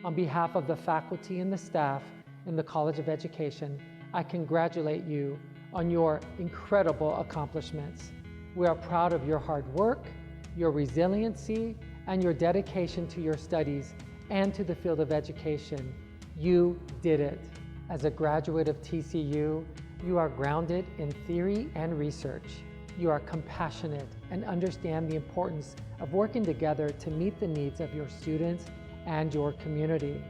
On behalf of the faculty and the staff in the College of Education, I congratulate you on your incredible accomplishments. We are proud of your hard work, your resiliency, and your dedication to your studies and to the field of education. You did it. As a graduate of TCU, you are grounded in theory and research. You are compassionate and understand the importance of working together to meet the needs of your students and your community.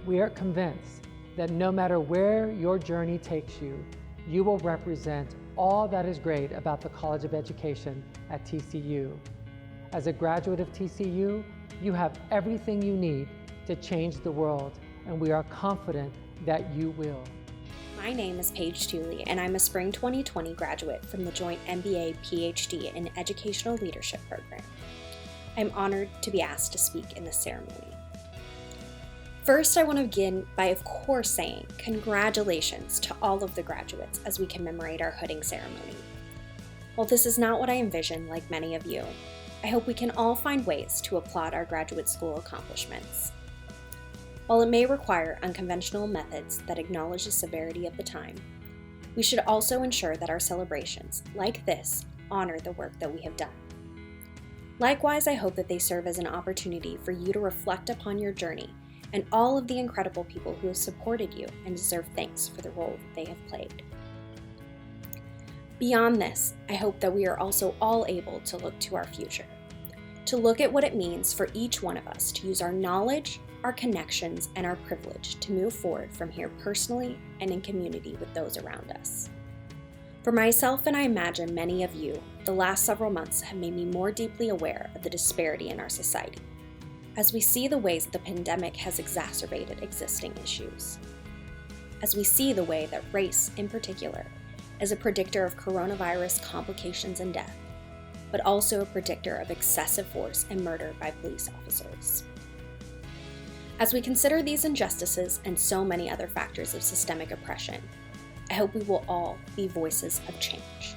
We are convinced that no matter where your journey takes you, you will represent all that is great about the College of Education at TCU. As a graduate of TCU, you have everything you need to change the world, and we are confident that you will. My name is Paige Tooley, and I'm a Spring 2020 graduate from the Joint MBA PhD in Educational Leadership program. I'm honored to be asked to speak in this ceremony. First, I want to begin by, of course, saying congratulations to all of the graduates as we commemorate our hooding ceremony. While this is not what I envisioned, like many of you, I hope we can all find ways to applaud our graduate school accomplishments. While it may require unconventional methods that acknowledge the severity of the time, we should also ensure that our celebrations, like this, honor the work that we have done. Likewise, I hope that they serve as an opportunity for you to reflect upon your journey and all of the incredible people who have supported you and deserve thanks for the role that they have played. Beyond this, I hope that we are also all able to look to our future, to look at what it means for each one of us to use our knowledge, our connections, and our privilege to move forward from here personally and in community with those around us. For myself, and I imagine many of you, the last several months have made me more deeply aware of the disparity in our society, as we see the ways the pandemic has exacerbated existing issues, as we see the way that race, in particular, is a predictor of coronavirus complications and death, but also a predictor of excessive force and murder by police officers. As we consider these injustices and so many other factors of systemic oppression, I hope we will all be voices of change.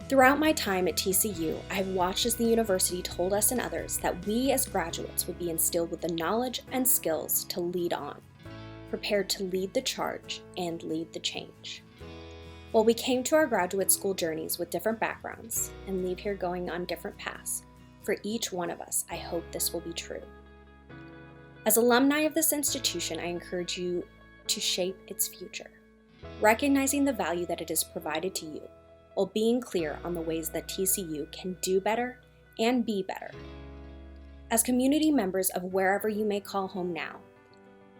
Throughout my time at TCU, I have watched as the university told us and others that we as graduates would be instilled with the knowledge and skills to lead on, prepared to lead the charge and lead the change. While we came to our graduate school journeys with different backgrounds and leave here going on different paths, for each one of us, I hope this will be true. As alumni of this institution, I encourage you to shape its future, recognizing the value that it has provided to you, while being clear on the ways that TCU can do better and be better. As community members of wherever you may call home now,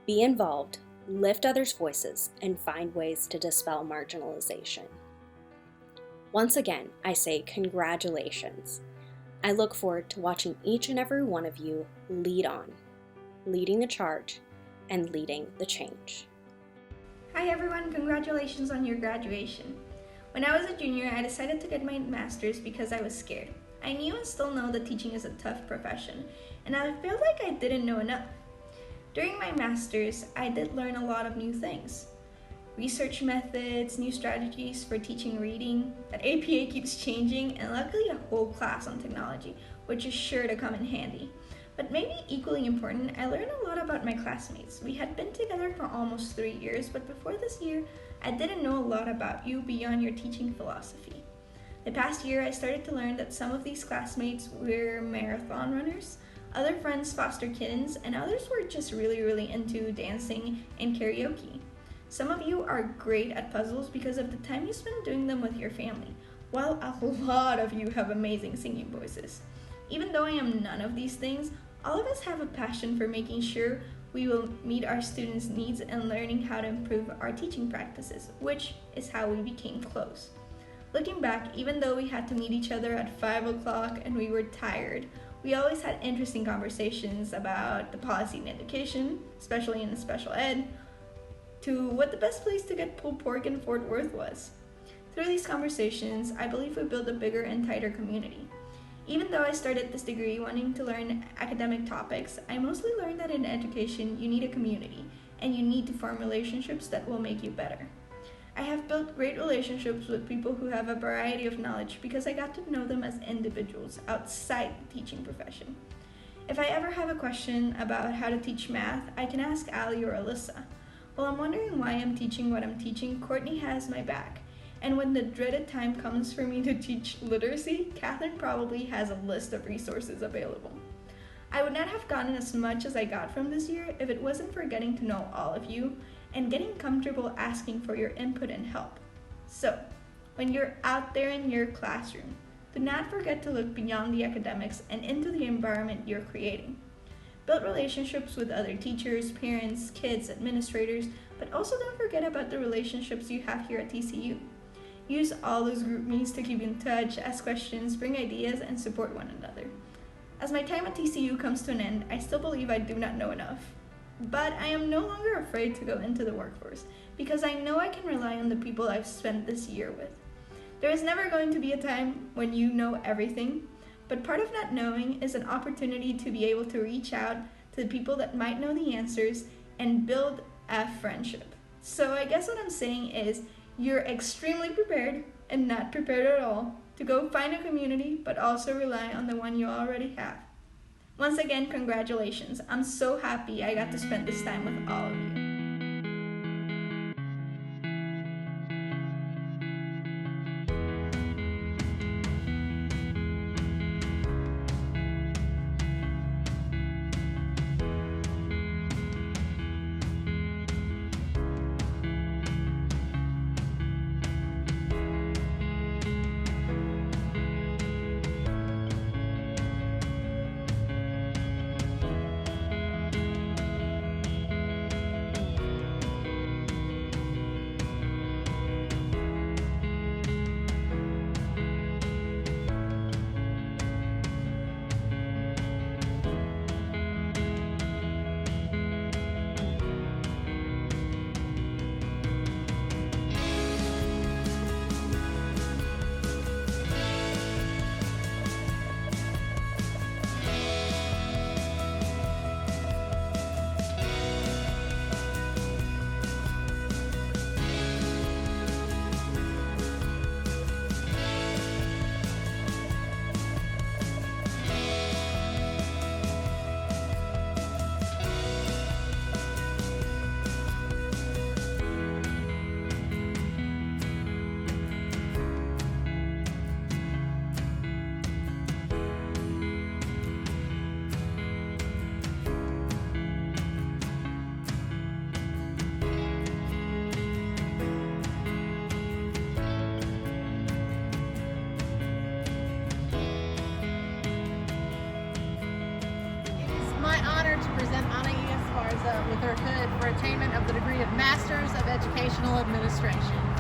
be involved, lift others' voices, and find ways to dispel marginalization. Once again, I say congratulations. I look forward to watching each and every one of you lead on, leading the charge, and leading the change. Hi everyone, congratulations on your graduation. When I was a junior, I decided to get my master's because I was scared. I knew and still know that teaching is a tough profession, and I felt like I didn't know enough. During my master's, I did learn a lot of new things. Research methods, new strategies for teaching reading, that APA keeps changing, and luckily a whole class on technology, which is sure to come in handy. But maybe equally important, I learned a lot about my classmates. We had been together for almost 3 years, but before this year, I didn't know a lot about you beyond your teaching philosophy. The past year, I started to learn that some of these classmates were marathon runners, other friends foster kittens, and others were just really into dancing and karaoke. Some of you are great at puzzles because of the time you spend doing them with your family, while a lot of you have amazing singing voices. Even though I am none of these things, all of us have a passion for making sure we will meet our students' needs and learning how to improve our teaching practices, which is how we became close. Looking back, even though we had to meet each other at 5 o'clock and we were tired, we always had interesting conversations about the policy in education, especially in special ed, to what the best place to get pulled pork in Fort Worth was. Through these conversations, I believe we built a bigger and tighter community. Even though I started this degree wanting to learn academic topics, I mostly learned that in education you need a community, and you need to form relationships that will make you better. I have built great relationships with people who have a variety of knowledge because I got to know them as individuals outside the teaching profession. If I ever have a question about how to teach math, I can ask Allie or Alyssa. While I'm wondering why I'm teaching what I'm teaching, Courtney has my back. And when the dreaded time comes for me to teach literacy, Catherine probably has a list of resources available. I would not have gotten as much as I got from this year if it wasn't for getting to know all of you and getting comfortable asking for your input and help. So, when you're out there in your classroom, do not forget to look beyond the academics and into the environment you're creating. Build relationships with other teachers, parents, kids, administrators, but also don't forget about the relationships you have here at TCU. Use all those group meets to keep in touch, ask questions, bring ideas, and support one another. As my time at TCU comes to an end, I still believe I do not know enough. But I am no longer afraid to go into the workforce because I know I can rely on the people I've spent this year with. There is never going to be a time when you know everything, but part of not knowing is an opportunity to be able to reach out to the people that might know the answers and build a friendship. So I guess what I'm saying is, you're extremely prepared and not prepared at all to go find a community, but also rely on the one you already have. Once again, congratulations. I'm so happy I got to spend this time with all of you. Present Anahi Esparza with her hood for attainment of the degree of Masters of Educational Administration.